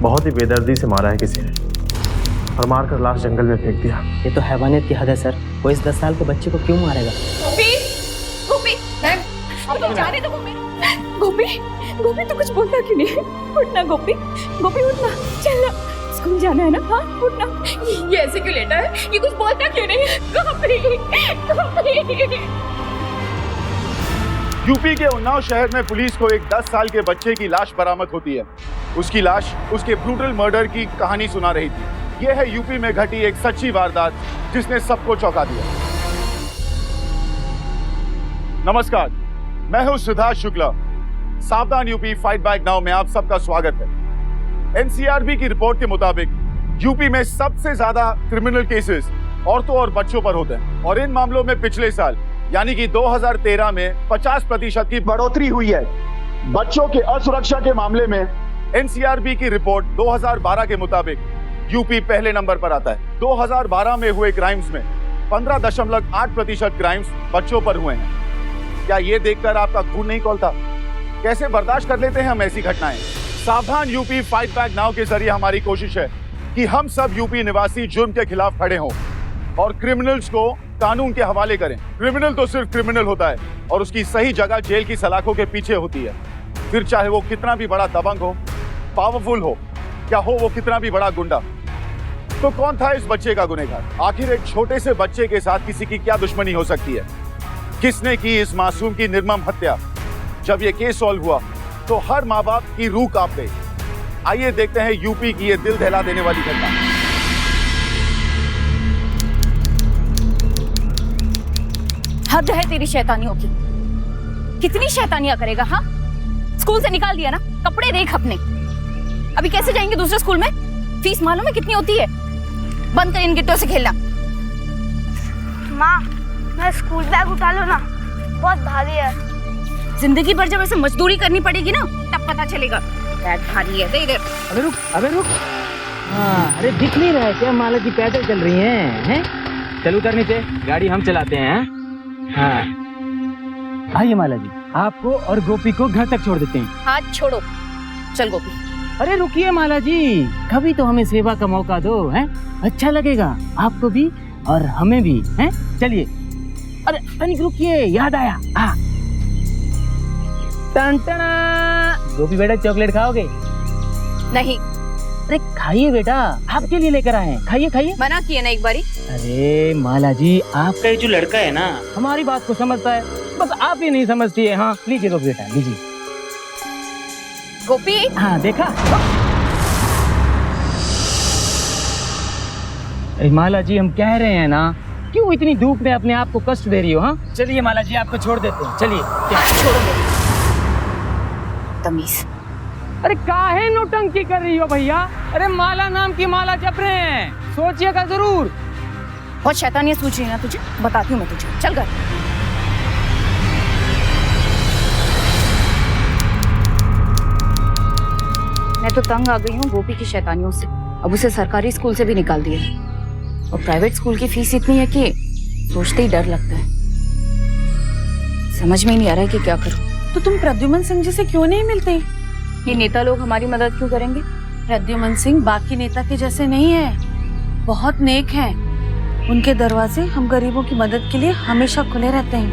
बहुत ही बेदर्दी से मारा है किसी ने और मारकर लाश जंगल में फेंक दिया। ये तो हैवानियत की हद है सर। कोई इस 10 साल के बच्चे को क्यों मारेगा? गोपी, गोपी, आप जाने दो गोपी। गोपी, गोपी तो कुछ बोलता क्यों नहीं? उठना गोपी, गोपी उठना, चल स्कूल जाना है ना? हाँ उठना। ये ऐसे क्यों लेटा है? ये कुछ बोलता क्यों नहीं? गोपी, गोपी। यूपी के उन्नाव शहर में पुलिस को एक 10 साल के बच्चे की लाश बरामद होती है। उसकी लाश उसके ब्रूटल मर्डर की कहानी सुना रही थी। यह है यूपी में घटी एक सच्ची वारदात जिसने सबको चौंका दिया। नमस्कार, मैं हूं सिद्धार्थ शुक्ला। सावधान यूपी फाइट बैक नाउ में आप सबका स्वागत है। एनसीआरबी की रिपोर्ट के मुताबिक यूपी में सबसे ज्यादा क्रिमिनल केसेस औरतों और बच्चों पर होते हैं और इन मामलों में पिछले साल यानी कि 2013 में 50% की बढ़ोतरी हुई है। बच्चों के असुरक्षा के मामले में एनसीआरबी की रिपोर्ट 2012 के मुताबिक यूपी पहले नंबर पर आता है। 2012 में हुए क्राइम्स में 15.8% क्राइम्स बच्चों पर हुए हैं। क्या ये देखकर आपका खून नहीं खौलता? कैसे बर्दाश्त कर लेते हैं हम ऐसी घटनाएं? सावधान यूपी फाइट बैक नाउ के जरिए हमारी कोशिश है कि हम सब यूपी निवासी जुर्म के खिलाफ खड़े हों और क्रिमिनल्स को कानून के हवाले करें। क्रिमिनल तो सिर्फ क्रिमिनल होता है और उसकी सही जगह जेल की सलाखों के पीछे होती है। फिर चाहे वो कितना भी बड़ा दबंग हो, पावरफुल हो, क्या हो वो कितना भी बड़ा गुंडा। तो कौन था इस बच्चे का गुनहगार? आखिर एक छोटे से बच्चे के साथ किसी की क्या दुश्मनी हो सकती है? किसने की इस मासूम की निर्मम हत्या? जब ये केस सॉल्व हुआ तो हर माँ बाप की रूह कांप गई। आइए देखते हैं यूपी की ये दिल दहला देने वाली घटना। हद है तेरी शैतानियों की। कितनी शैतानियां करेगा? हाँ, स्कूल से निकाल दिया ना, कपड़े देख अपने। अभी कैसे जाएंगे दूसरे स्कूल में? फीस मालूम है कितनी होती है? बंद कर इन गिट्टों से खेलना। माँ, मैं स्कूल बैग उठा लो ना, बहुत भारी है। जिंदगी भर जब ऐसे मजदूरी करनी पड़ेगी ना तब पता चलेगा बैग भारी है। दे इधर। अबे रुक, अबे रुक। हाँ, अरे दिख नहीं रहा है क्या माला जी पैदल चल रही हैं? चल उतर नीचे, गाड़ी हम चलाते हैं। हाँ आइए माला जी, आपको और गोपी को घर तक छोड़ देते हैं। हाथ छोड़ो, चल गोपी। अरे रुकिए माला जी, कभी तो हमें सेवा का मौका दो, हैं? अच्छा लगेगा आपको भी और हमें भी, हैं? चलिए। अरे तनिक रुकिए, याद आया। हाँ, टन-टना। गोपी बेटा चॉकलेट खाओगे? नहीं। अरे खाइए बेटा, आपके लिए लेकर आए हैं। खाइए खाइए। मना किया ना एक बारी। अरे माला जी, आपका ये जो लड़का है ना, हमारी बात को समझता है, बस आप ही नहीं समझती है। हाँ लीजिए गोपी बेटा, लीजिए। गोपी। हाँ देखा? अरे माला जी, हम कह रहे हैं ना, क्यों इतनी धूप में अपने आप को कष्ट दे रही हो? हाँ चलिए माला जी, आपको छोड़ देते हैं। चलिए। छोड़ो तमीज। अरे काहे नौटंकी कर रही हो भैया? अरे माला नाम की माला जप रहे हैं, सोचिएगा जरूर। बहुत शैतानियां सूझ रही है ना तुझे, बताती हूँ मैं तुझे। चल घर। मैं तो तंग आ गई हूँ गोपी की शैतानियों से। अब उसे सरकारी स्कूल से भी निकाल दिया और प्राइवेट स्कूल की फीस इतनी है कि सोचते ही डर लगता है। समझ में ही नहीं आ रहा है कि क्या करूँ। तो तुम प्रद्युमन सिंह जी से क्यों नहीं मिलते? ये नेता लोग हमारी मदद क्यों करेंगे? प्रद्युमन सिंह बाकी नेता के जैसे नहीं है, बहुत नेक हैं। उनके दरवाजे हम गरीबों की मदद के लिए हमेशा खुले रहते हैं।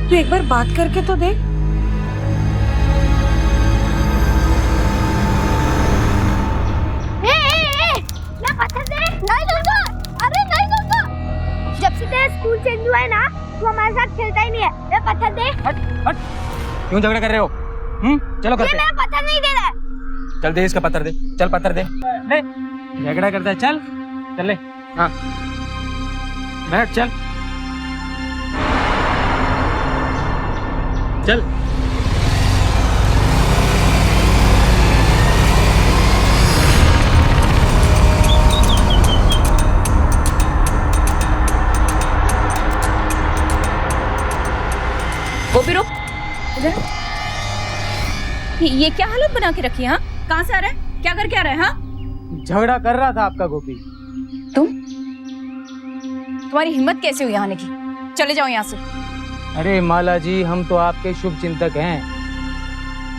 तू एक बार बात करके तो देख। मैं पत्थर दे। नहीं दूंगा। अरे नहीं दूंगा। जब से तेरा स्कूल चेंज हुआ है ना, तू हमारे साथ खेलता ही नहीं है। मैं पत्थर दे। हट हट, क्यों झगड़ा कर रहे हो? चलो करते। मैं पत्थर नहीं दे रहा है। चल दे इसका पत्थर दे, चल पत्थर दे। ले, झगड़ा करता है, चल चल ले। हाँ बैठ, चल चल। गोपी रुक। ये क्या हालत बना के रखी है? हाँ, कहाँ से आ रहा है? क्या करके आ रहा है? हाँ, झगड़ा कर रहा था आपका गोपी। तुम्हारी हिम्मत कैसे हुई आने की? चले जाओ यहाँ से। अरे माला जी, हम तो आपके शुभ चिंतक हैं।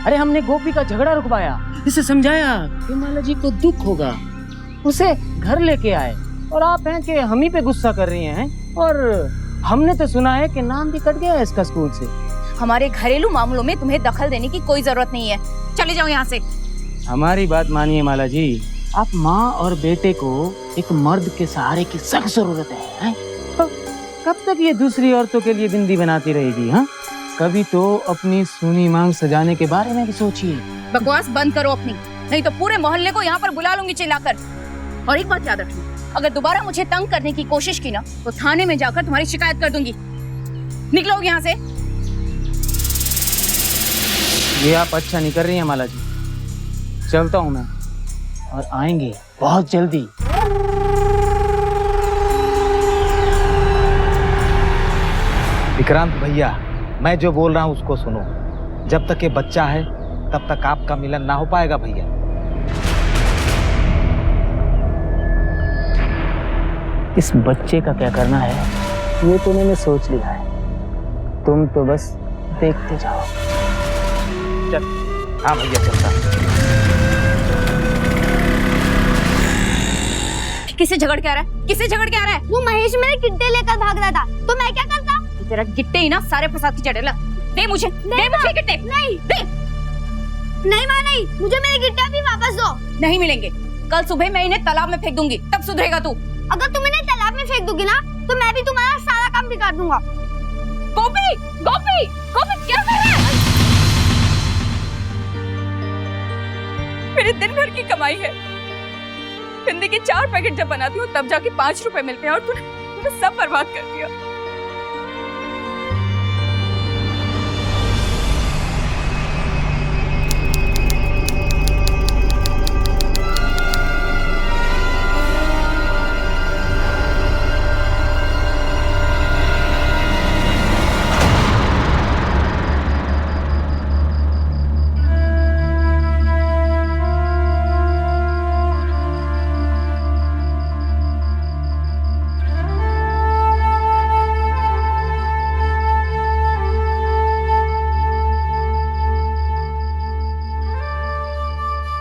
अरे हमने गोपी का झगड़ा रुकवाया, इसे समझाया कि माला जी को दुख होगा, उसे घर लेके आए, और आप हैं कि हम ही पे गुस्सा कर रही हैं। और हमने तो सुना है कि नाम भी कट गया है इसका स्कूल से। हमारे घरेलू मामलों में तुम्हें दखल देने की कोई जरूरत नहीं है, चले जाओ यहाँ से। हमारी बात मानिए माला जी, आप माँ और बेटे को एक मर्द के सहारे की सख्त जरूरत है? तो कब तक ये दूसरी औरतों के लिए बिंदी बनाती रहेगी? हाँ, कभी तो अपनी सूनी मांग सजाने के बारे में भी सोचिए। बकवास बंद करो अपनी, नहीं तो पूरे मोहल्ले को यहाँ पर बुला लूंगी चिल्लाकर। और एक बात याद रखना, अगर दोबारा मुझे तंग करने की कोशिश की ना तो थाने में जाकर तुम्हारी शिकायत कर दूंगी। निकलो यहाँ से। ये आप अच्छा नहीं कर रही हैं माला जी, चलता हूँ मैं, और आएंगे बहुत जल्दी। विक्रांत भैया, मैं जो बोल रहा हूँ उसको सुनो। जब तक ये बच्चा है तब तक आपका मिलन ना हो पाएगा भैया। इस बच्चे का क्या करना है ये तो मैंने सोच लिया है, तुम तो बस देखते जाओ। चल, हाँ भैया चलता। किससे झगड़ के आ रहा है? किससे झगड़ के आ रहा है? वो महेश मेरे गिट्टे लेकर भाग रहा था, तो मैं क्या करता? तेरा गिट्टे ही ना सारे फसाद की जड़। दे मुझे, दे मुझे गिट्टे। नहीं दे। नहीं माँ नहीं, मुझे मेरे गिट्टे भी वापस दो। नहीं मिलेंगे, कल सुबह मैं इन्हें तालाब में फेंक दूंगी, तब सुधरेगा तू। अगर तुम इन्हें तालाब में फेंक दोगी ना तो मैं भी तुम्हारा सारा काम बिगाड़ दूंगा। गोपी, गोपी, गोपी क्या कर रहा है? मेरे दिन भर की कमाई है, हिंदी के 4 पैकेट जब बनाती हूँ तब जाके 5 रुपए मिलते हैं, और तूने सब बर्बाद कर दिया।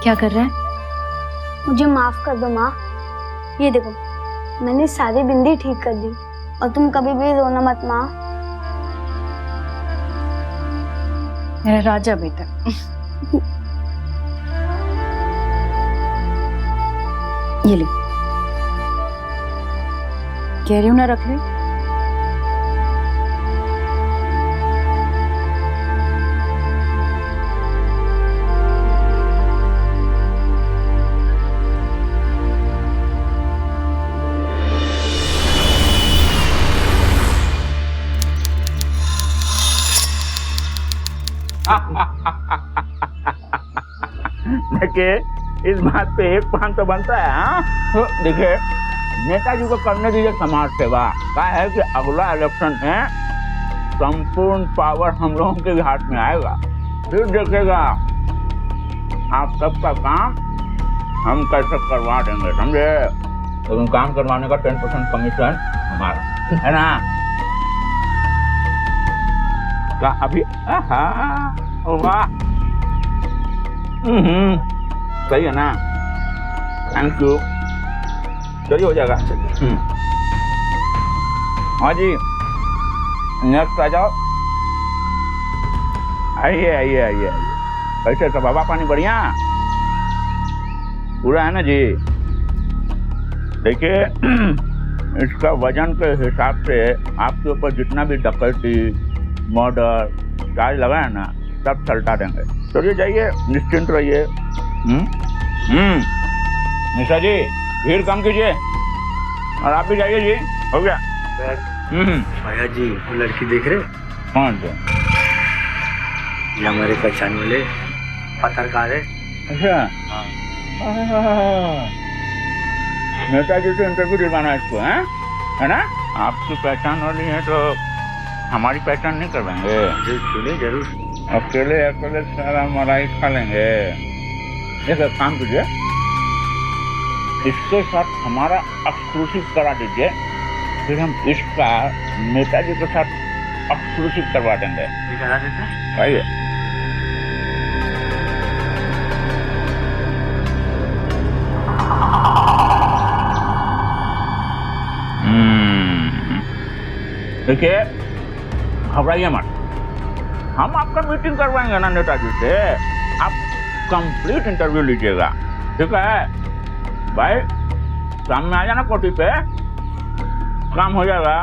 क्या कर रहा है? मुझे माफ कर दो माँ। ये देखो, मैंने सारी बिंदी ठीक कर दी, और तुम कभी भी रोना मत माँ। मेरा राजा बेटा। ये ले, कह रही हूँ ना रख ले। देखिए, इस बात पे एक पान तो बनता है। हाँ, तो देखिए, नेताजी को करने दीजिए समाज सेवा। क्या है कि अगला इलेक्शन में संपूर्ण पावर हम लोगों के हाथ में आएगा, फिर देखेगा आप सबका काम हम कैसे करवा देंगे, समझे? तो काम करवाने का 10% कमीशन हमारा है ना? क्या अभी? वाह, सही है ना? Thank you. चलिए हो जाएगा। हाँ जी, नेक्स्ट आ जाओ। आइए आइए आइए आइए। कैसे सब हवा पानी बढ़िया पूरा है ना जी? देखिए, इसका वजन के हिसाब से आपके ऊपर जितना भी डकैती, मर्डर चार्ज लगा है ना, सब सल्टा देंगे। चलिए जाइए, निश्चिंत रहिए। निशा जी, भीड़ कम कीजिए, और आप भी जाइए जी। हो गया? भैया जी, वो लड़की देख रहे? कौन से? ये हमारे पहचान वाले पत्रकार है। अच्छा, नेताजी से इंटरव्यू दिलवाना है इसको, है ना? आपकी पहचान वाली है तो हमारी पहचान नहीं करवाएंगे? सुनिए जरूर। अकेले अकेले सारा मलाई खा लेंगे। एक काम कीजिए, इसके साथ हमारा एक्सक्लूसिव करा दीजिए, फिर हम इसका नेताजी के साथ एक्सक्लूसिव करवा देंगे। करा देते हैं? आइए। देखिए घबराइए मत, हम आपका मीटिंग करवाएंगे ना नेताजी से, आप कंप्लीट इंटरव्यू लीजिएगा, ठीक है भाई? शाम में आ जाना कोठी पे, काम हो जाएगा,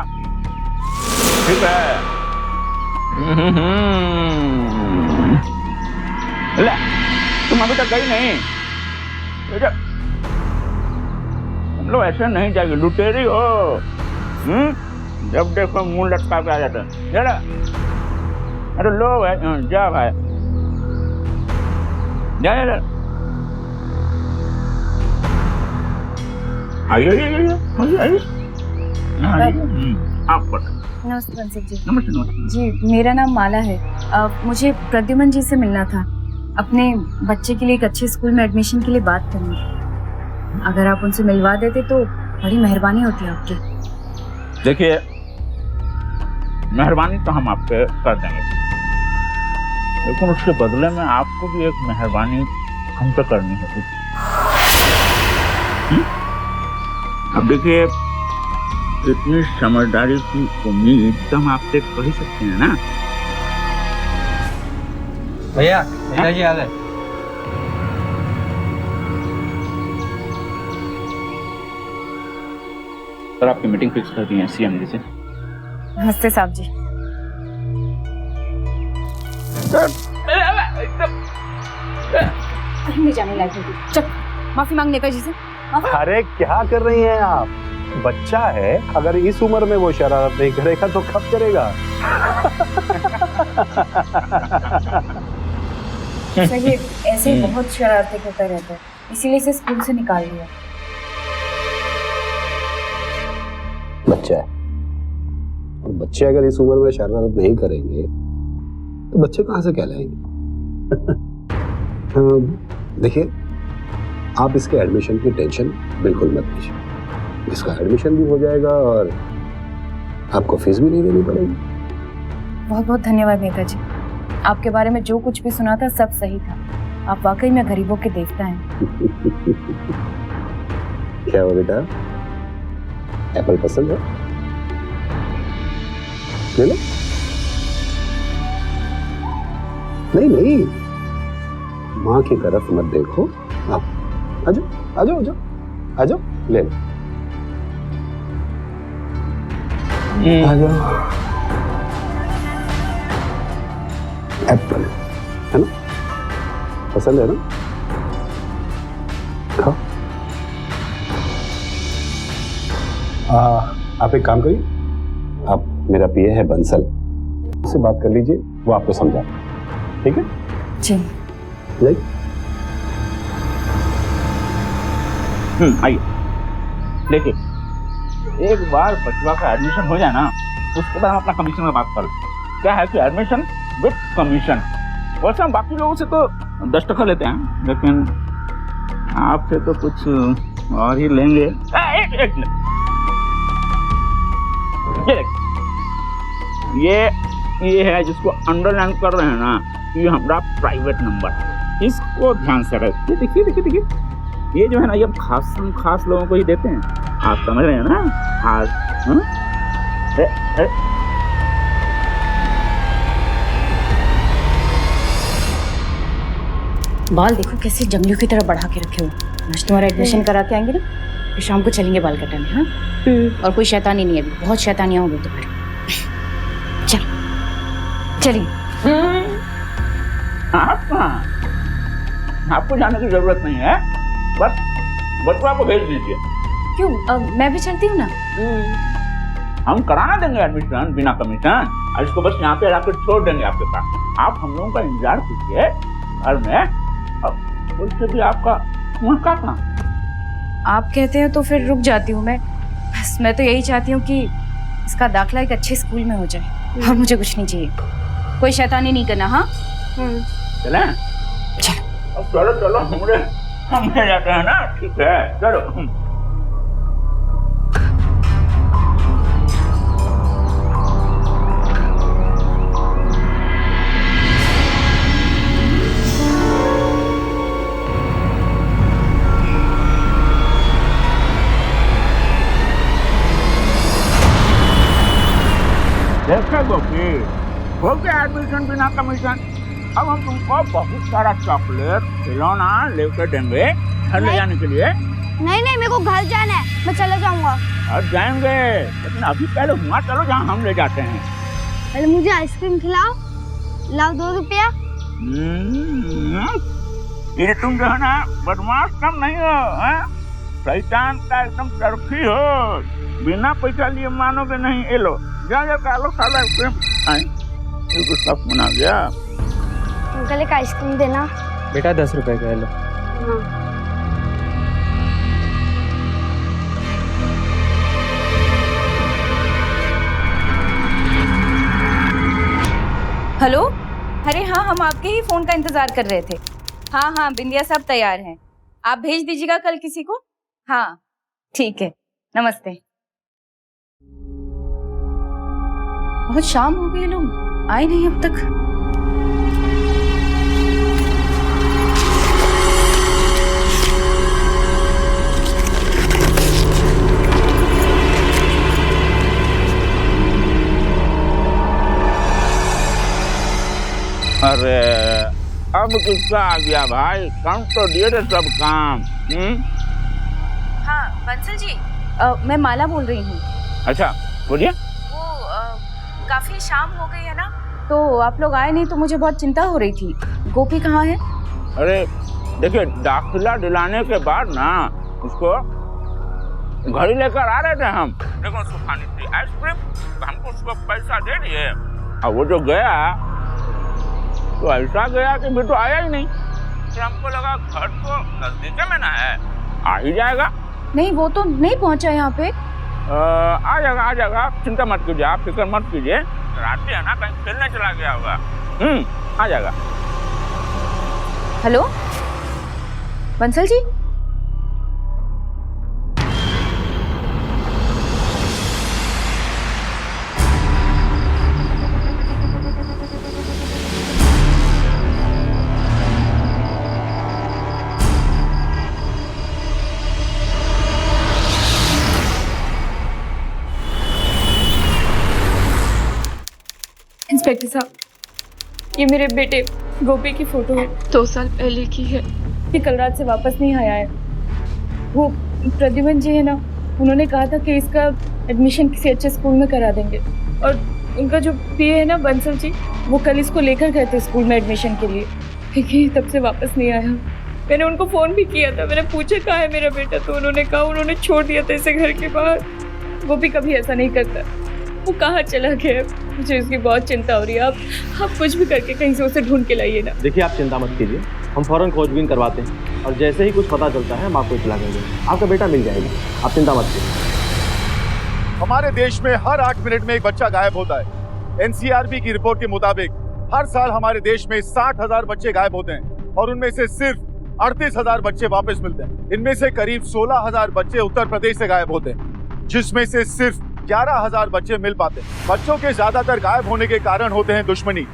ठीक है? ले, तुम अभी तक गई नहीं, तुम लोग ऐसे नहीं जाएगी, लुटेरी हो। जब देखो मुंह लटका के आ जाते हैं। चलो, अरे लो भाई, जा भाई, जा जा। आइए। आप बताइए। नमस्ते बंसी जी। नमस्ते नमस्ते। जी मेरा नाम माला है। मुझे प्रद्युमन जी से मिलना था, अपने बच्चे के लिए एक अच्छे स्कूल में एडमिशन के लिए बात करनी थी। अगर आप उनसे मिलवा देते तो बड़ी मेहरबानी होती आपकी। देखिए, मेहरबानी तो हम आप पे कर देंगे, लेकिन उसके बदले में आपको भी एक मेहरबानी हम पे करनी होगी। अब देखिए, इतनी समझदारी की उम्मीद तो हम आपसे कर ही सकते हैं ना। भैया नेताजी आ गए। सर, आपकी मीटिंग फिक्स कर दी है सीएम जी से। नमस्ते साहब जी। नहीं जाने लायक होगी। चल माफी मांग नेताजी से। अरे क्या कर रही हैं आप? बच्चा है, अगर इस उम्र में वो शरारत नहीं करेगा तो कब करेगा? सही, ऐसे ही बहुत शरारतें करता रहता है, इसीलिए इसे स्कूल से निकाल दिया। बच्चा है, बच्चे अगर इस उम्र में शरारत नहीं करेंगे तो बच्चे कहाँ से कहलाएंगे? देखिए, आप इसके एडमिशन की टेंशन बिल्कुल मत लीजिए, इसका एडमिशन भी हो जाएगा और आपको फीस भी नहीं देनी पड़ेगी। बहुत बहुत धन्यवाद नेताजी, आपके बारे में जो कुछ भी सुना था सब सही था। आप वाकई में गरीबों के देवता हैं। क्या हो बेटा, एप्पल पसंद है? ले लो। नहीं नहीं, माँ की तरफ मत देखो, आप आ जाओ आ जाओ आ जाओ आ जाओ, ले लो। आ जाओ। एप्पल है ना, पसंद है ना? खाओ। आप एक काम करिए, आप मेरा पीए है बंसल, उससे बात कर लीजिए, वो आपको समझा, ठीक है? जी। आइए, देखिए, एक बार बचवा का एडमिशन हो जाए ना, उसके बाद हम अपना कमीशन में बात कर। क्या है कि एडमिशन विद कमीशन। वैसे हम बाकी लोगों से तो 10% लेते हैं, लेकिन आपसे तो कुछ और ही लेंगे। एक मिनट, ये है जिसको अंडरलाइन कर रहे हैं ना, ये हमारा प्राइवेट नंबर है, इसको ध्यान से रखिए। देखिए देखिए देखिए, ये जो है ना, ये हम खास लोगों को ही देते हैं, आप समझ रहे हैं ना? आज बाल देखो कैसे जंगलियों की तरह बढ़ा के रखे हो। आज तुम्हारा एडमिशन करा के आएंगे ना, फिर शाम को चलेंगे बाल कटाने। हाँ, और कोई शैतानी नहीं है, अभी बहुत शैतानियां होंगी तो फिर चल चलिए। आपको जाने की जरूरत नहीं है, बस बचवा को भेज दीजिए। क्यों? मैं भी चलती हूँ ना। हम कराना देंगे एडमिशन बिना कमीशन, और इसको बस यहाँ पे आकर छोड़ देंगे आपके पास। आप हम लोगों का इंतजार कीजिए घर में, और उससे भी आपका वहाँ का था। आप कहते हैं तो फिर रुक जाती हूँ मैं। बस मैं तो यही चाहती हूँ कि इसका दाखला एक अच्छे स्कूल में हो जाए, और मुझे कुछ नहीं चाहिए, कोई शैतानी नहीं करना। हाँ चले चलो चलो, हम जाते हैं ना, ठीक है, चलो। देखे गोपी, हो गया एडमिशन बिना कमीशन। अब हम तुमको बहुत सारा चॉकलेट खिलौना लेके देंगे घर ले जाने के लिए। नहीं नहीं, मेरे को घर जाना है, मैं चला जाऊंगा। अब जाएंगे, लेकिन अभी पहले वहाँ चलो जहाँ हम ले जाते हैं। पहले मुझे आइसक्रीम खिलाओ, लाओ 2 रुपया। ये तुम जो है ना बदमाश कम नहीं हो, हैं? शैतान का एकदम तरफी हो, बिना पैसा लिए मानोगे नहीं। ये लो जा खा लो आइसक्रीम। ये कुछ सब बना गया। अंकल एक आइसक्रीम देना। बेटा 10 रुपए का लो। हाँ। हेलो, अरे हाँ, हम आपके ही फोन का इंतजार कर रहे थे। हाँ हाँ, बिंदिया सब तैयार हैं, आप भेज दीजिएगा कल किसी को। हाँ ठीक है, नमस्ते। बहुत शाम हो गई, लोग आए नहीं अब तक। अरे अब किसका आ गया भाई, काम तो दिए थे सब काम। हाँ बंसल जी, मैं माला बोल रही हूँ। अच्छा बोलिए। वो काफी शाम हो गई है ना, तो आप लोग आए नहीं तो मुझे बहुत चिंता हो रही थी। गोपी कहाँ है? अरे देखिए, दाखिला दिलाने के बाद ना उसको घर ही लेकर आ रहे थे हम, लेकिन उसको खानी थी आइसक्रीम, तो हमको उसको पैसा दे दिए। और वो जो गया तो ऐसा गया कि फिर तो आया ही नहीं। फिर हमको लगा घर तो नजदीक में ना है, आ ही जाएगा। नहीं, वो तो नहीं पहुंचा यहाँ पे। आ जाएगा, आप चिंता मत कीजिए, आप फिक्र मत कीजिए। रात है ना, कहीं खेलने चला गया होगा। आ जाएगा। हेलो बंसल जी, इंस्पेक्टर साहब, ये मेरे बेटे गोपी की फोटो है, 2 साल पहले की है। ये कल रात से वापस नहीं आया है। वो प्रद्युमन जी है ना, उन्होंने कहा था कि इसका एडमिशन किसी अच्छे स्कूल में करा देंगे, और उनका जो पीए है ना बंसल जी, वो कल इसको लेकर गए थे स्कूल में एडमिशन के लिए, लेकिन तब से वापस नहीं आया। मैंने उनको फ़ोन भी किया था, मैंने पूछा कहाँ है मेरा बेटा, तो उन्होंने कहा उन्होंने छोड़ दिया था इसे घर के बाहर। गोपी कभी ऐसा नहीं करता, वो कहाँ चला गया, मुझे उसकी बहुत चिंता हो रही है। आप कुछ भी करके कहीं से उसे ढूंढ के लाइए ना। देखिए आप चिंता मत कीजिए, हम फौरन खोजबीन करवाते हैं और जैसे ही कुछ पता चलता है हम आपको इत्तला देंगे। आपका बेटा मिल जाएगा, आप चिंता मत कीजिए। हमारे देश में हर 8 मिनट में एक बच्चा गायब होता है। एनसीआरबी की रिपोर्ट के मुताबिक हर साल हमारे देश में 60,000 बच्चे गायब होते हैं और उनमें से सिर्फ 38,000 बच्चे वापस मिलते हैं। इनमें से करीब 16,000 बच्चे उत्तर प्रदेश से गायब होते हैं, जिसमें से सिर्फ 11,000 बच्चे मिल पाते हैं। बच्चों के ज्यादातर गायब होने के कारण होते हैं दुश्मनी,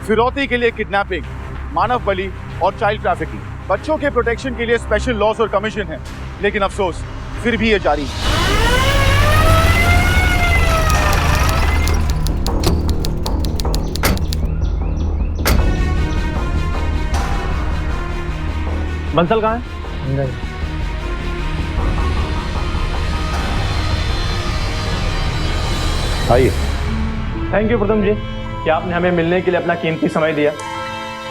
फिरौती के लिए किडनैपिंग, मानव बलि और चाइल्ड ट्रैफिकिंग। बच्चों के प्रोटेक्शन के लिए स्पेशल लॉज और कमीशन है, लेकिन अफसोस फिर भी ये जारी है। बंसल कहाँ है? आइए। थैंक यू प्रथम जी कि आपने हमें मिलने के लिए अपना कीमती समय दिया।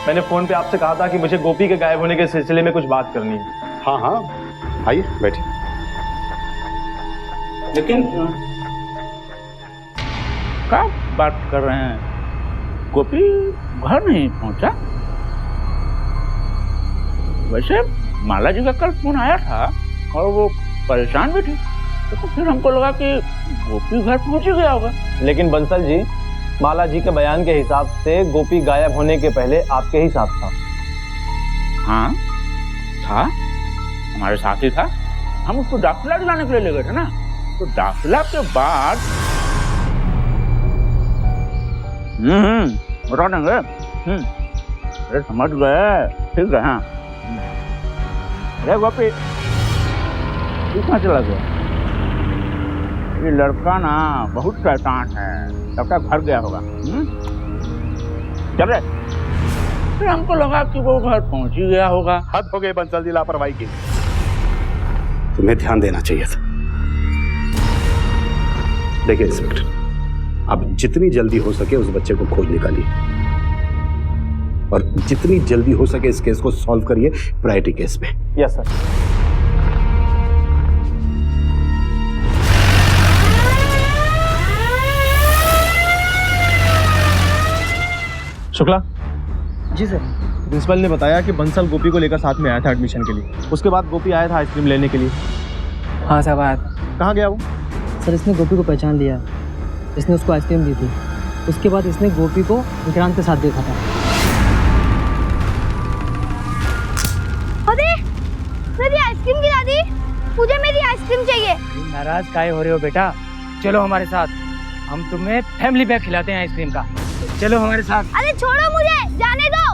मैंने फोन पे आपसे कहा था कि मुझे गोपी के गायब होने के सिलसिले में कुछ बात करनी है। हाँ हाँ, आइए बैठिए। लेकिन क्या बात कर रहे हैं, गोपी घर नहीं पहुंचा? वैसे माला जी का कल फोन आया था और वो परेशान भी थी, तो फिर हमको लगा कि गोपी घर पहुंच ही गया होगा। लेकिन बंसल जी, माला जी के बयान के हिसाब से गोपी गायब होने के पहले आपके ही साथ था। हाँ था, हमारे साथ ही था। हम उसको दाखिला दिलाने के लिए ले गए थे ना, तो दाखिला के बाद बता देंगे। अरे समझ गए, ठीक है। हाँ, अरे गोपी तू कहाँ चला गया? ये लड़का ना बहुत शैतान है। तब तक घर गया होगा। चल रहे, फिर हमको लगा कि वो घर पहुंच ही गया होगा। हद हो गई बंसल जी लापरवाही की। तुम्हें ध्यान देना चाहिए था। देखिए इंस्पेक्टर, आप जितनी जल्दी हो सके उस बच्चे को खोज निकालिए और जितनी जल्दी हो सके इस केस को सॉल्व करिए प्रायोरिटी केस पे। Yes sir. Shukla ji sir. Principal ने बताया कि बंसल गोपी को लेकर साथ में आया था एडमिशन के लिए। उसके बाद गोपी आया था आइसक्रीम लेने के लिए। हाँ साहब आया था। कहाँ गया वो? सर इसने गोपी को पहचान लिया, इसने उसको आइसक्रीम दी थी। उसके बाद इसने गोपी को विक्रांत के साथ देखा था। अरे मेरी आइसक्रीम गिरा दी, मुझे मेरी आइसक्रीम चाहिए। नाराज काहे हो रहे हो बेटा? चलो हमारे साथ, हम तुम्हें फैमिली पैक खिलाते हैं आइसक्रीम का। चलो हमारे साथ। अरे छोड़ो मुझे, जाने दो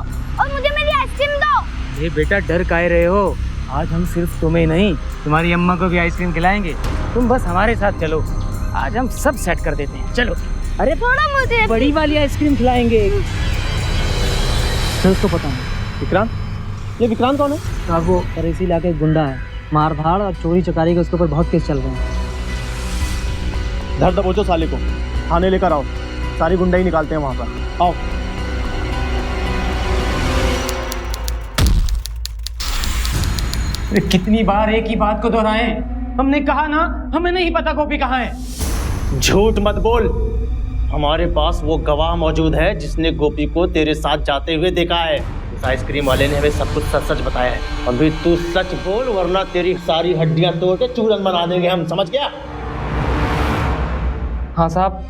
और मुझे मेरी आइसक्रीम दो। ये बेटा डर काहे रहे हो? आज हम सिर्फ तुम्हें नहीं तुम्हारी अम्मा को भी आइसक्रीम खिलाएंगे। तुम बस हमारे साथ चलो, आज हम सब सेट कर देते हैं। चलो। अरे छोड़ो मुझे। बड़ी वाली आइसक्रीम खिलाएंगे। सर उसको पता नहीं। विक्रांत? ये विक्रांत कौन है? साहब वो परेसी इलाके का गुंडा है, मार धाड़ और चोरी चकारी के उसके ऊपर बहुत केस चल रहे हैं। धर दबोचो साले को, थाने लेकर आओ, सारी गुंडाई निकालते हैं वहाँ पर। आओ। अरे कितनी बार एक ही बात को दोहराएं? हमने कहा ना हमें नहीं पता गोपी कहाँ है। झूठ मत बोल, हमारे पास वो गवाह मौजूद है जिसने गोपी को तेरे साथ जाते हुए देखा है। उस आइसक्रीम वाले ने हमें सब कुछ सच सच बताया है। अभी तू सच बोल वरना तेरी सारी हड्डियां तोड़ के चूरन बना देंगे हम, समझ गया? हाँ साहब,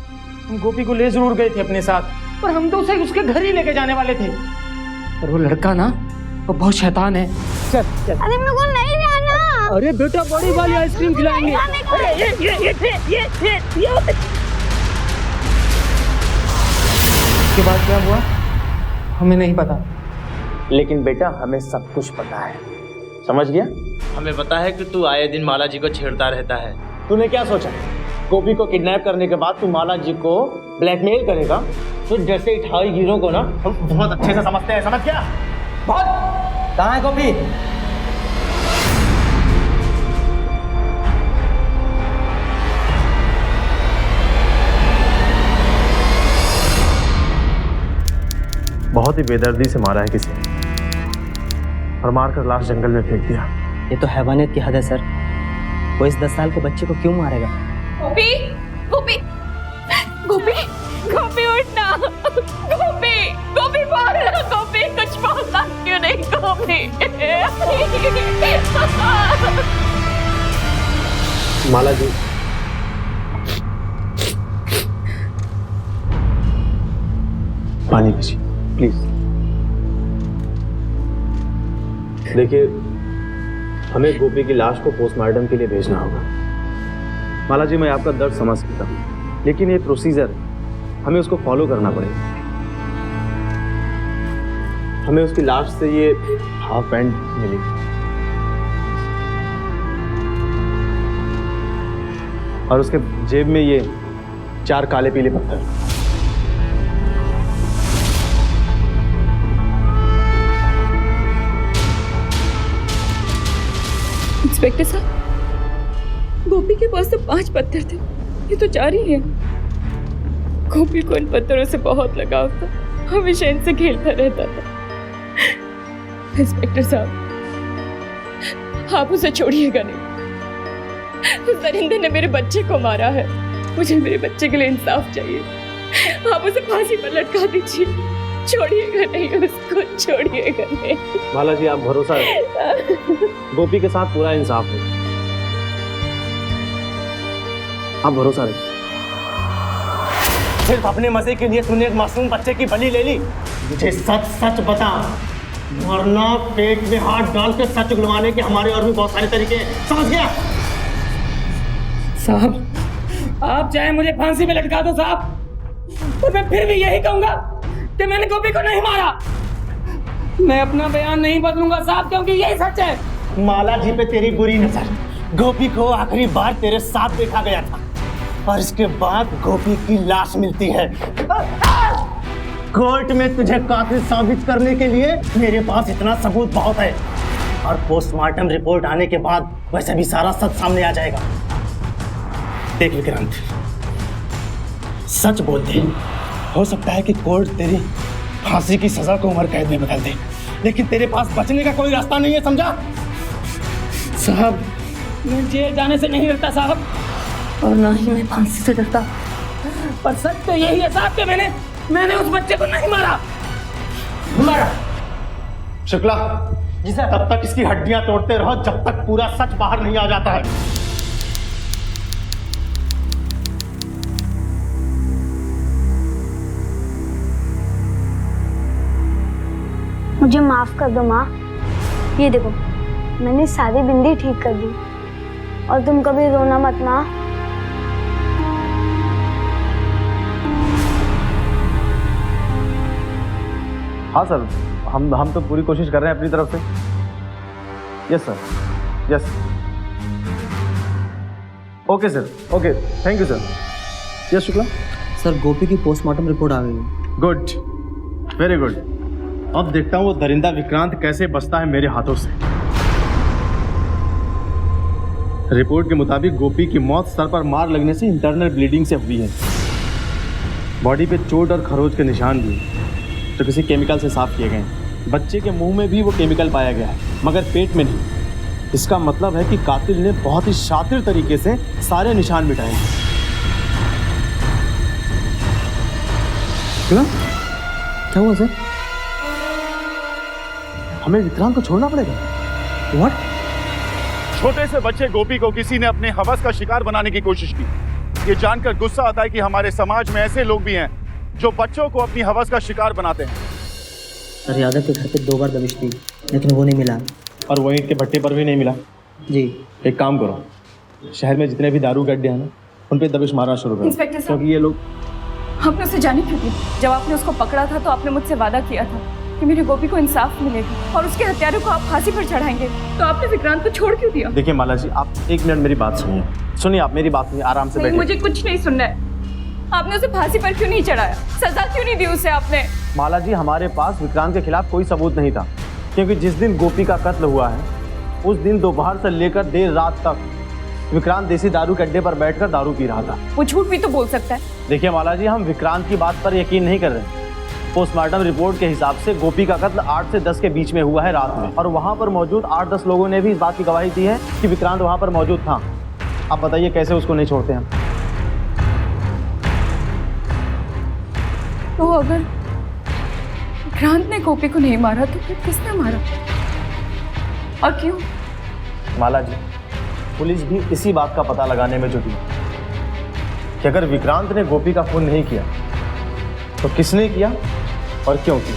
हम गोपी को ले जरूर गए थे अपने साथ, पर हम तो उसे उसके घर ही लेके जाने वाले थे। पर वो लड़का ना वो बहुत शैतान है। चल चल। अरे मेरे को नहीं जाना। अरे बेटा बड़ी वाली आइसक्रीम खिलाएंगे। अरे ये उसके बाद क्या हुआ हमें नहीं पता, लेकिन बेटा हमें सब कुछ पता है, समझ गया? हमें पता है कि तू आए दिन माला जी को छेड़ता रहता है। तूने क्या सोचा, गोपी को किडनैप करने के बाद तू माला जी को ब्लैकमेल करेगा? तो जैसे 28 हीरो को ना हम बहुत अच्छे से समझते हैं, समझ गया? बहुत। कहाँ है गोपी? बहुत ही बेदर्दी से मारा है किसी और मारकर लाश जंगल में फेंक दिया। ये तो हैवानियत की हद है सर। वो इस 10 साल के बच्चे को क्यों मारेगा? गोपी गोपी गोपी गोपी उठना। गोपी गोपी बोलना। गोपी कुछ बोलना क्यों नहीं? गोपी माला जी, पानी पीजिए प्लीज। देखिए, हमें गोपी की लाश को पोस्टमार्टम के लिए भेजना होगा। माला जी, मैं आपका दर्द समझ सकता हूँ, लेकिन ये प्रोसीजर हमें उसको फॉलो करना पड़ेगा। हमें उसकी लाश से ये हाफ पैंट मिली और उसके जेब में ये 4 काले पीले पत्थर। इंस्पेक्टर साहब, गोपी के पास तो 5 पत्थर थे, ये तो 4 ही है। गोपी को इन पत्थरों से बहुत लगाव था, हमेशा इनसे खेलता रहता था। इंस्पेक्टर साहब, आप उसे छोड़िएगा नहीं। उस दरिंदे ने मेरे बच्चे को मारा है, मुझे मेरे बच्चे के लिए इंसाफ चाहिए। आप उसे फांसी पर लटका दीजिए, छोड़िएगा नहीं उसको, छोड़िएगा नहीं। माला जी, आप भरोसा रखिए, गोपी के साथ पूरा इंसाफ है। आप भरोसा रखिए। सिर्फ अपने मजे के लिए तूने एक मासूम बच्चे की बलि ले ली। मुझे सच सच बता, वरना पेट में हाथ डाल के सच उगलवाने के हमारे और भी बहुत सारे तरीके हैं, समझ गया? साहब, आप चाहे मुझे फांसी पे लटका दो साहब, तो मैं फिर भी यही कहूंगा कि मैंने गोपी को नहीं मारा। मैं अपना बयान नहीं बदलूंगा साहब, क्योंकि यही सच है। माला जी पे तेरी बुरी नजर। गोपी को आखिरी बार तेरे साथ देखा गया था, और इसके बाद गोपी की लाश मिलती है। कोर्ट में तुझे कातिल साबित करने के लिए मेरे पास इतना सबूत बहुत है, और पोस्टमार्टम रिपोर्ट आने के बाद वैसे भी सारा सच सामने आ जाएगा। देख विक्रांत, सच बोल दे, हो सकता है कि कोर्ट तेरी फांसी की सजा को उम्र कैद में बदल दे, लेकिन तेरे पास बचने का कोई रास्ता नहीं है, समझा? साहब, मैं जेल जाने से नहीं डरता साहब, और ना ही मैं फांसी से डरता, पर सच तो यही है साहब कि मैंने उस बच्चे को नहीं मारा। शुक्ला जी सर, तब तक इसकी हड्डियां तोड़ते रहो जब तक पूरा सच बाहर नहीं आ जाता है। मुझे माफ कर दो माँ। ये देखो, मैंने सारी बिंदी ठीक कर दी, और तुम कभी रोना मत माँ। हाँ सर, हम तो पूरी कोशिश कर रहे हैं अपनी तरफ से। Yes sir, yes. Okay sir, okay, thank you sir. Yes Shukla sir, Gopi की पोस्टमार्टम रिपोर्ट आ गई है। Good, very good. अब देखता हूँ वो दरिंदा विक्रांत कैसे बचता है मेरे हाथों से। रिपोर्ट के मुताबिक गोपी की मौत सर पर मार लगने से इंटरनल ब्लीडिंग से हुई है। बॉडी पे चोट और खरोच के निशान भी तो किसी केमिकल से साफ किए गए हैं। बच्चे के मुंह में भी वो केमिकल पाया गया है, मगर पेट में नहीं। इसका मतलब है कि कातिल ने बहुत ही शातिर तरीके से सारे निशान मिटाए। क्या हुआ सर? हमें विक्रांत को छोड़ना पड़ेगा। व्हाट? छोटे से बच्चे गोपी को किसी ने अपने हवस का शिकार बनाने की कोशिश की। ये जानकर गुस्सा आता है कि हमारे समाज में ऐसे लोग भी हैं जो बच्चों को अपनी हवस का शिकार बनाते हैं। सर, यादव के घर पे 2 बार दबिश थी, लेकिन वो नहीं मिला, और वहीं के भट्टे पर भी नहीं मिला। जी। एक काम करो, शहर में जितने भी दारू गड्ढे हैं ना, उन पे दबिश मारना शुरू करो। इंस्पेक्टर साहब, क्योंकि ये लोग आपने उसे जाने क्यों दी? जब आपने उसको पकड़ा था तो आपने मुझसे वादा किया था कि मेरे गोपी को इंसाफ मिलेगा और उसके हत्यारों को आप फांसी पर चढ़ाएंगे, तो आपने विक्रांत को छोड़ क्यों दिया? देखिए माला जी, आप 1 मिनट मेरी बात सुनिए। सुनिए, आप मेरी बात सुनिए, आराम से नहीं, बैठिए। मुझे कुछ नहीं सुनना है। आपने उसे फांसी पर क्यों नहीं चढ़ाया? सजा क्यों नहीं दी उसे आपने? माला जी, हमारे पास विक्रांत के खिलाफ कोई सबूत नहीं था, क्योंकि जिस दिन गोपी का कत्ल हुआ है उस दिन दोपहर से लेकर देर रात तक विक्रांत देसी दारू के अड्डे पर बैठकर दारू पी रहा था। वो झूठ भी तो बोल सकता है। देखिए माला जी, हम विक्रांत की बात पर यकीन नहीं कर रहे। पोस्टमार्टम रिपोर्ट के हिसाब से गोपी का कत्ल 8 से 10 के बीच में हुआ है रात में, और वहां पर मौजूद 8-10 लोगों ने भी इस बात की गवाही दी है कि विक्रांत वहां पर मौजूद था। आप बताइए कैसे उसको नहीं छोड़ते हम? तो अगर विक्रांत ने गोपी को नहीं मारा तो फिर किसने मारा और क्यों? माला जी, पुलिस भी इसी बात का पता लगाने में जुटी कि अगर विक्रांत ने गोपी का खून नहीं किया तो किसने किया और क्यों किया।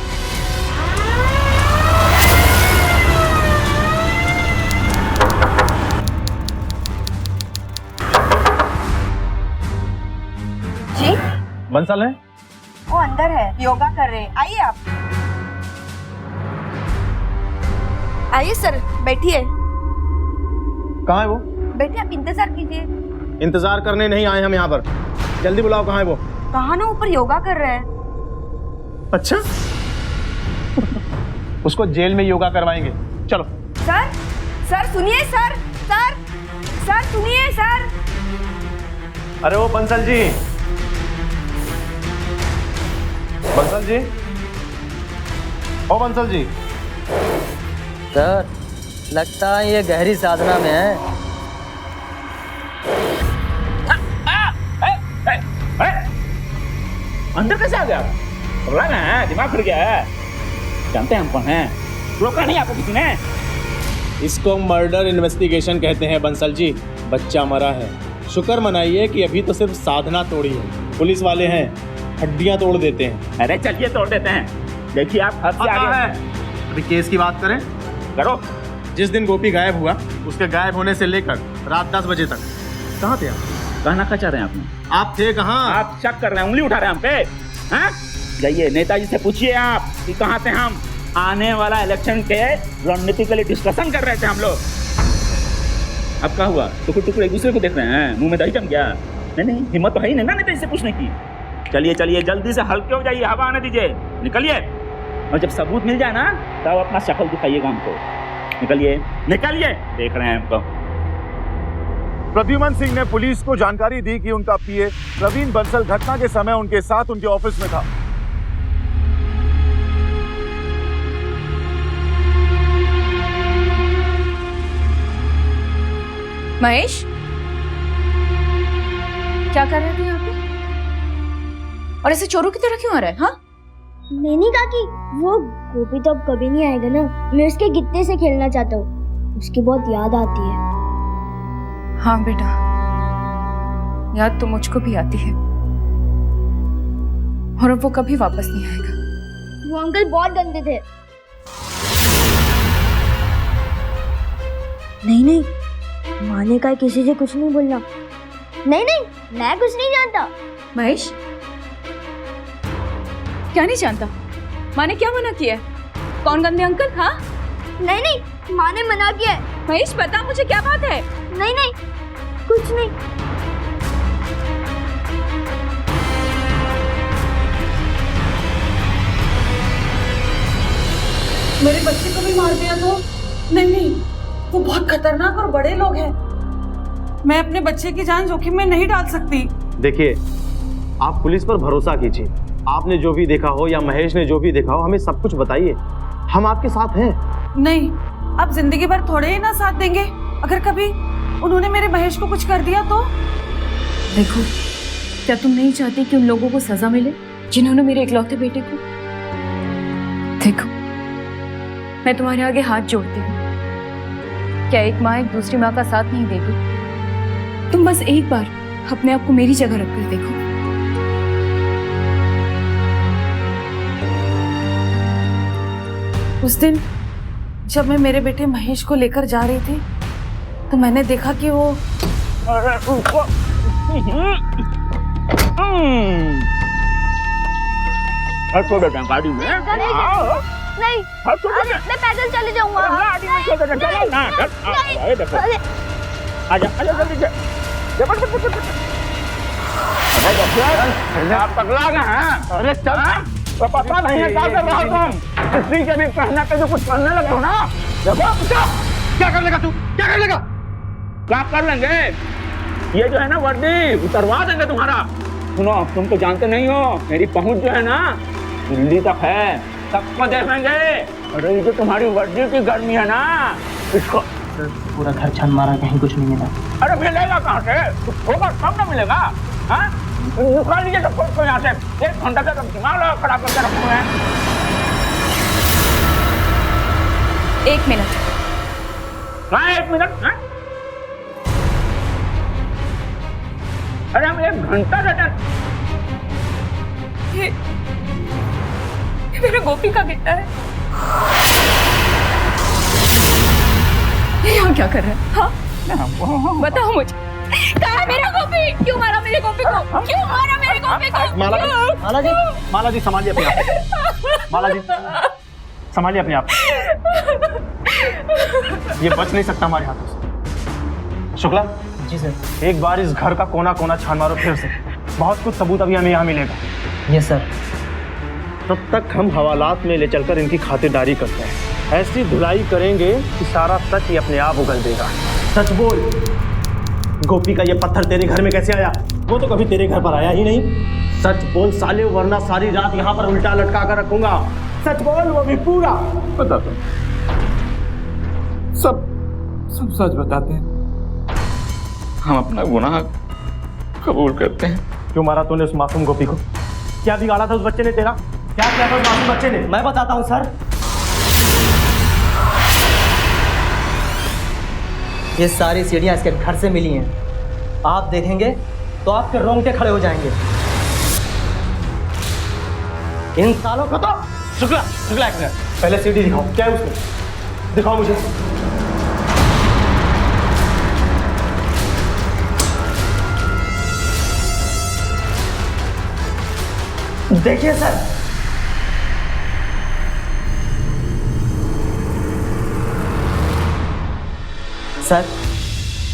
जी, बंसल है? वो अंदर है, योगा कर रहे हैं। आइए आप। आइए सर, बैठिए। कहाँ है वो? बैठिए, आप इंतजार कीजिए। इंतजार करने नहीं आए हम यहाँ पर, जल्दी बुलाओ। कहाँ है वो? कहा ना, ऊपर योगा कर रहे हैं। अच्छा उसको जेल में योगा करवाएंगे, चलो। सर, सर सुनिए सर, सर, सर सुनिए सर। अरे वो बंसल जी, बंसल जी, ओ बंसल जी। सर, लगता है ये गहरी साधना में है। अंदर कैसे आ गया? पगला ना है, दिमाग फिर गया है। जानते हैं हम कौन हैं? रोका नहीं आपको किसी ने? इसको मर्डर इन्वेस्टिगेशन कहते हैं बंसल जी। बच्चा मरा है, शुक्र मनाइए कि अभी तो सिर्फ साधना तोड़ी है। पुलिस वाले हैं, हड्डियां तोड़ देते हैं। अरे चलिए तोड़ देते हैं। देखिए आप हद से आगे है। अभी केस की बात करें, करो। जिस दिन गोपी गायब हुआ, उसके गायब होने से लेकर रात 10 बजे तक कहाँ थे आप? कहना क्या चाह रहे हैं आपने? आप थे कहाँ? आप शक कर रहे हैं, उंगली उठा रहे हैं हम पे? हाँ? जाइए नेताजी से पूछिए आप कि कहाँ थे हम। आने वाला इलेक्शन के रणनीति के लिए डिस्कशन कर रहे थे हम लोग। अब क्या हुआ? टुकड़े टुकड़े एक दूसरे को देख रहे हैं, मुंह में दही जम गया। नहीं हिम्मत तो है ही नहीं ना नहीं तो इससे पूछने की। चलिए चलिए जल्दी से हल्के हो जाइए, हवा आने दीजिए, निकलिए। और जब सबूत मिल जाए ना तब अपना शक्ल दिखाइएगा हमको। निकलिए निकलिए, देख रहे हैं हमको। प्रद्युमन सिंह ने पुलिस को जानकारी दी कि उनका पीए प्रवीण बंसल घटना के समय उनके साथ उनके ऑफिस में था। महेश, क्या कर रहे थे यहाँ पे? और ऐसे चोरों की तरह क्यों आ रहा है? हाँ, नैनी काकी, वो गोपी तो अब कभी नहीं आएगा ना। मैं उसके गिट्टे से खेलना चाहता हूँ, उसकी बहुत याद आती है। हाँ बेटा, याद तो मुझको भी आती है, और अब वो कभी वापस नहीं आएगा। वो अंकल बहुत गंदे थे। नहीं, माँ ने कहा किसी से कुछ नहीं बोलना। नहीं, मैं कुछ नहीं जानता। महेश, क्या नहीं जानता? माँ ने क्या मना किया है? कौन गंदे अंकल? हाँ, नहीं, माँ ने मना किया है। महेश बता मुझे, क्या बात है? नहीं, कुछ नहीं। मेरे बच्चे को भी मार दिया तो? नहीं, वो बहुत खतरनाक और बड़े लोग हैं। मैं अपने बच्चे की जान जोखिम में नहीं डाल सकती। देखिए, आप पुलिस पर भरोसा कीजिए। आपने जो भी देखा हो या महेश ने जो भी देखा हो, हमें सब कुछ बताइए, हम आपके साथ हैं। नहीं, आप जिंदगी भर थोड़े ही ना साथ देंगे। अगर कभी उन्होंने मेरे महेश को कुछ कर दिया तो? देखो, क्या तुम नहीं चाहती कि उन लोगों को सजा मिले जिन्होंने मेरे इकलौते बेटे को? देखो, मैं तुम्हारे आगे हाथ जोड़ती हूँ। क्या एक माँ एक दूसरी माँ का साथ नहीं देगी? तुम बस एक बार अपने आप को मेरी जगह रखकर देखो। उस दिन जब मैं मेरे बेटे महेश को लेकर जा रही थी तो मैंने देखा कि वो गाड़ी में नहीं, मैं पैदल चले जाऊंगा। आजा जल्दी से। आप पगला गए हैं? अरे चल, तो पता नहीं है क्या कर रहा तुम? स्त्री के भी पहना पे जो कुछ करने लगे हो ना। देखो क्या कर लेगा तू? क्या कर लेगा? क्या कर लेंगे? ये जो है ना वर्दी उतरवा देंगे तुम्हारा। सुनो, तुम तो जानते नहीं हो, मेरी पहुंच जो है ना दिल्ली तक है, सबको देखेंगे। अरे ये जो तुम्हारी वर्दी की गर्मी है ना, इसको पूरा घर छान मारा, कहीं कुछ नहीं मिला। अरे मिलेगा कहाँ से? कुछ होगा तब ना मिलेगा। हाँ, निकाल लीजिए सबको यहाँ से। 1 घंटा से दिमाग खड़ा करके रखे हुए हैं। 1 मिनट। कहाँ 1 मिनट? हाँ? अरे हम 1 घंटा से ये मेरा गोपी का बेटा है। ये यहाँ क्या कर रहा है? हाँ? बताओ मुझे, कहाँ है मेरा गोपी? क्यों मारा मेरे गोपी को? क्यों मारा मेरे गोपी को? माला जी संभालिए अपने आप। माला जी संभालिए अपने आप। ये बच नहीं सकता हमारे हाथों से। शुक्ला जी सर, एक बार इस घर का कोना कोना छान मारो फिर से। बहुत कुछ सबूत अभी हमें यहाँ मिलेगा। Yes sir. तब तक हम हवालात में ले चलकर इनकी खातिरदारी करते हैं। ऐसी धुलाई करेंगे कि सारा सच ही अपने आप उगल देगा। सच बोल, गोपी का ये पत्थर तेरे घर में कैसे आया? वो तो कभी तेरे घर पर आया ही नहीं। सच बोल साले, वरना सारी रात यहाँ पर उल्टा लटका कर रखूंगा। सच बोल, वो भी पूरा। बताता हूँ, सब सच बताते हैं। हम अपना गुनाह कबूल करते हैं। क्यों मारा तूने उस मासूम गोपी को? क्या बिगाड़ा था उस बच्चे ने तेरा? क्या किया था उस मासूम बच्चे ने? मैं बताता हूँ सर। ये सारी सीढ़ियाँ इसके घर से मिली हैं। आप देखेंगे तो आपके रोंगटे खड़े हो जाएंगे। इन सालों को तो शुक्ला एक मिनट, पहले सीढ़ी दिखाओ, क्या है उसमें? दिखाओ मुझे। देखिए सर,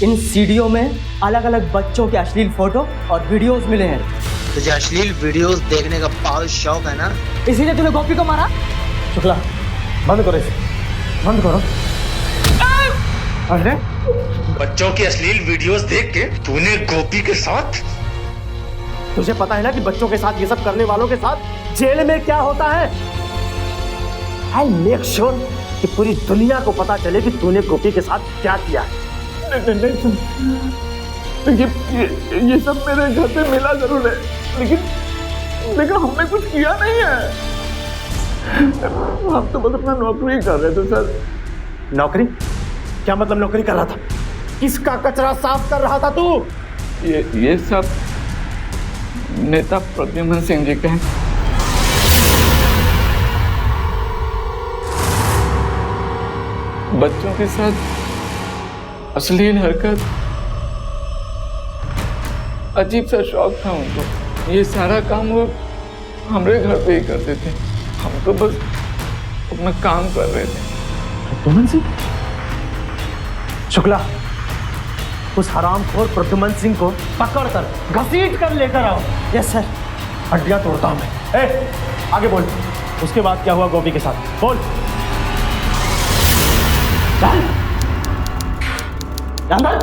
इन सीडीओ में अलग अलग बच्चों के अश्लील फोटो और वीडियोस मिले हैं। तुझे अश्लील वीडियोस देखने का बहुत शौक है ना, इसीलिए तूने गोपी को मारा। शुक्ला, बंद करो इसे, बंद करो। अरे बच्चों की अश्लील वीडियोस देख के तूने गोपी के साथ, तुझे पता है ना कि बच्चों के साथ ये सब करने वालों के साथ जेल में क्या होता है। आई मेक श्योर कि पूरी दुनिया को पता चले कि तूने गोपी के साथ क्या किया है। ये सब मेरे घर से मिला जरूर है, लेकिन हमने कुछ किया नहीं है। हम तो बस अपना नौकरी कर रहे थे सर। नौकरी? क्या मतलब नौकरी कर रहा था? किसका कचरा साफ कर रहा था तू? ये सब नेता प्रद्युम्न सिंह जी के हैं। बच्चों के साथ अश्लील हरकत, अजीब सा शौक था उनको। ये सारा काम वो हमारे घर पे ही करते थे, हम तो बस अपना काम कर रहे थे। प्रद्युम्न सिंह? शुक्ला, उस हरामखोर प्रद्युम्न सिंह को पकड़कर घसीट कर लेकर आओ। Yes sir. हड्डियां तोड़ता हूं मैं। आगे बोल, उसके बाद क्या हुआ गोपी के साथ? बोल। चल अंदर।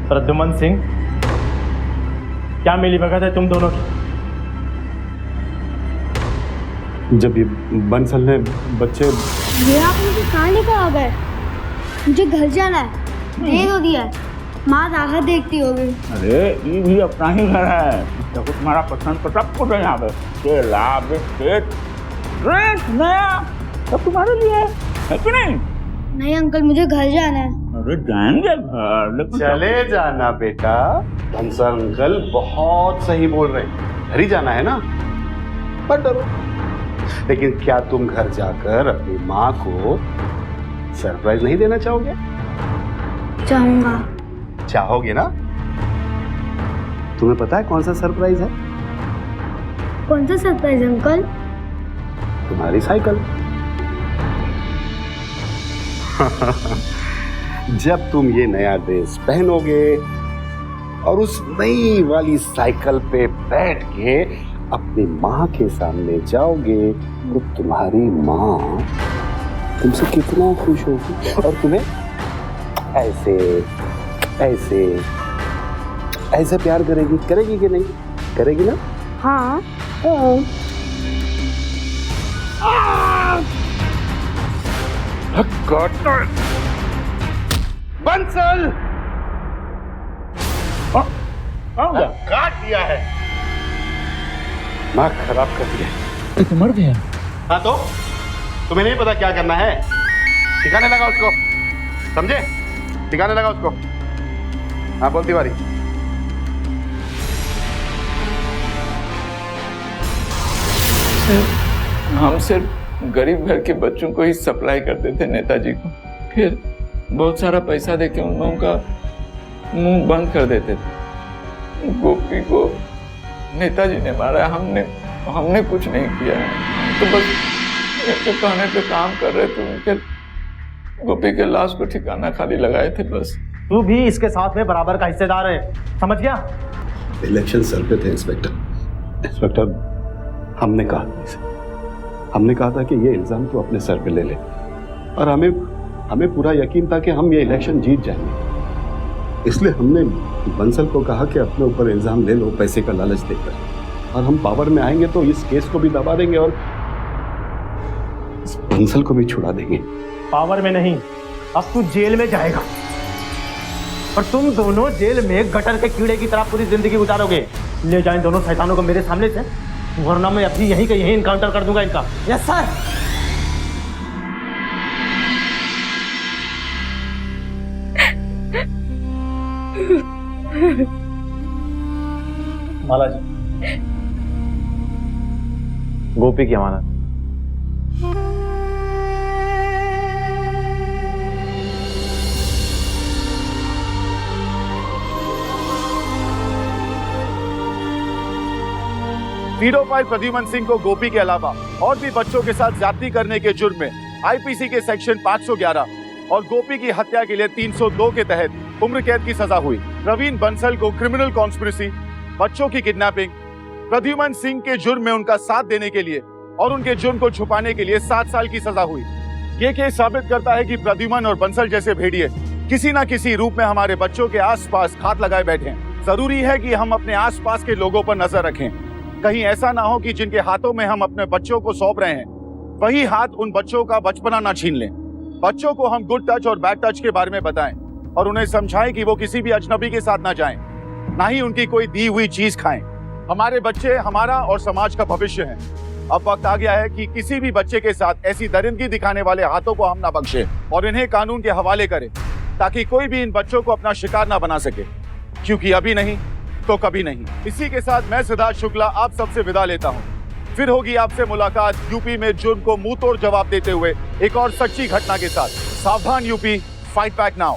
प्रद्युम्न सिंह, क्या मिली भगत है तुम दोनों की? जब ये बंसल ने बच्चे, ये आप मुझे कहाँ लेकर आ गए? मुझे घर जाना है, देर हो दिया है, माँ राहत देखती होगी। अरे ये भी अपना ही घर है, देखो तुम्हारा पसंद का सब कुछ है यहाँ पे। केला, बिस्किट, ड्रिंक, नया सब तुम्हारे लिए है कि नहीं? नहीं अंकल, मुझे घर जाना है। अरे जाएंगे घर, चले जाना बेटा। बंसल अंकल बहुत सही बोल रहे हैं, घर ही जाना है ना, मत डरो। लेकिन क्या तुम घर जाकर अपनी माँ को सरप्राइज नहीं देना चाहोगे? चाहूंगा। चाहोगे ना? तुम्हें पता है कौन सा सरप्राइज है? कौन सा सरप्राइज अंकल? तुम्हारी साइकिल। जब तुम ये नया ड्रेस पहनोगे और उस नई वाली साइकिल पे बैठ के अपनी माँ के सामने जाओगे तो तुम्हारी माँ तुमसे कितना खुश होगी और तुम्हें ऐसे ऐसे ऐसे प्यार करेगी। करेगी कि नहीं? करेगी ना? हाँ। बंसल काट दिया है, नाक खराब कर दिया। तो मर गया। हाँ तो तुम्हें नहीं पता क्या करना है? सिखाने लगा उसको, समझे? सिखाने लगा उसको। हाँ बोल तिवारी। हम सिर्फ गरीब घर के बच्चों को ही सप्लाई करते थे नेताजी को, फिर बहुत सारा पैसा देके उन लोगों का मुंह बंद कर देते थे। गोपी को नेताजी ने मारा, हमने कुछ नहीं किया है, तो बस उनके कहने पे काम कर रहे थे। उनके गोपी के लाश को ठिकाना खाली लगाए थे बस। तू भी इसके साथ में बराबर का हिस्सेदार है, समझ गया? इलेक्शन सर पे थे इंस्पेक्टर। इंस्पेक्टर, हमने कहा था कि ये इल्जाम तो अपने सर पे ले ले, और हमें पूरा यकीन था कि हम ये इलेक्शन जीत जाएंगे। इसलिए हमने बंसल को कहा कि अपने ऊपर इल्जाम ले लो पैसे का लालच देकर, और हम पावर में आएंगे तो इस केस को भी दबा देंगे और इस बंसल को भी छुड़ा देंगे। पावर में नहीं, अब तू जेल में जाएगा, और तुम दोनों जेल में गटर के कीड़े की तरह पूरी जिंदगी गुजारोगे। ले जाएं दोनों शैतानों को मेरे सामने से, वरना मैं अभी यहीं का यहीं इनकाउंटर कर दूंगा इनका। Yes sir. माला जी, गोपी की अमानत। पीडोफाइल प्रद्युम्न सिंह को गोपी के अलावा और भी बच्चों के साथ ज्यादती करने के जुर्म में आईपीसी के सेक्शन 511, और गोपी की हत्या के लिए 302 के तहत उम्र कैद की सजा हुई। प्रवीण बंसल को क्रिमिनल कॉन्स्पिरेसी, बच्चों की किडनैपिंग, प्रद्युमन सिंह के जुर्म में उनका साथ देने के लिए और उनके जुर्म को छुपाने के लिए 7 साल की सजा हुई। ये केस साबित करता है कि प्रद्युमन और बंसल जैसे भेड़िए किसी न किसी रूप में हमारे बच्चों के आसपास घात लगाए बैठे हैं। जरूरी है कि हम अपने आसपास के लोगों पर नजर रखें। कहीं ऐसा ना हो कि जिनके हाथों में हम अपने बच्चों को सौंप रहे हैं वही हाथ उन बच्चों का बचपना ना छीन लें। बच्चों को हम गुड टच और बैड टच के बारे में बताएं और उन्हें समझाएं कि वो किसी भी अजनबी के साथ ना जाएं, ना ही उनकी कोई दी हुई चीज खाएं। हमारे बच्चे हमारा और समाज का भविष्य हैं। अब वक्त आ गया है कि किसी भी बच्चे के साथ ऐसी दरिंदगी दिखाने वाले हाथों को हम ना बख्शें और इन्हें कानून के हवाले करें, ताकि कोई भी इन बच्चों को अपना शिकार ना बना सके, क्योंकि अभी नहीं तो कभी नहीं। इसी के साथ मैं सिद्धार्थ शुक्ला आप सबसे विदा लेता हूँ। फिर होगी आपसे मुलाकात यूपी में जुर्म को मुंह तोड़ जवाब देते हुए एक और सच्ची घटना के साथ। सावधान यूपी, फाइट बैक नाउ।